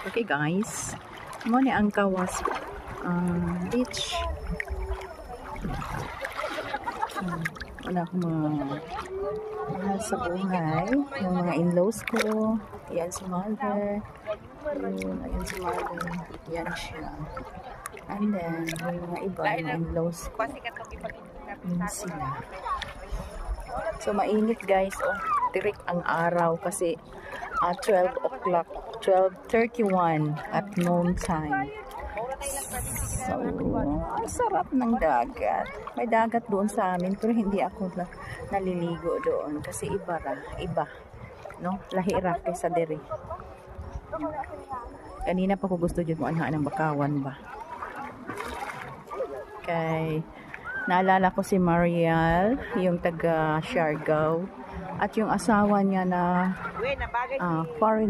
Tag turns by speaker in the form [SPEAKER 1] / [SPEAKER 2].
[SPEAKER 1] Okay guys, mo ni ang Kawas beach. Wala akong mahal sa buhay. Yung mga in-laws ko. Yan si mother. Ayan si mother. Yan siya. And then, yung mga iba, yung in-laws ko. Yun sila. So, mainit guys. Oh, tirik ang araw kasi 12 o'clock. 12:31 at noon time. So, ang sarap ng dagat. May dagat doon sa amin pero hindi ako naliligo doon kasi iba, no? Lahira kaysa diri. Kanina pa ko gusto jud mo anhaan ng Bakawan ba. Kay naalala ko si Mariel, yung taga Siargao at yung asawa niya na foreign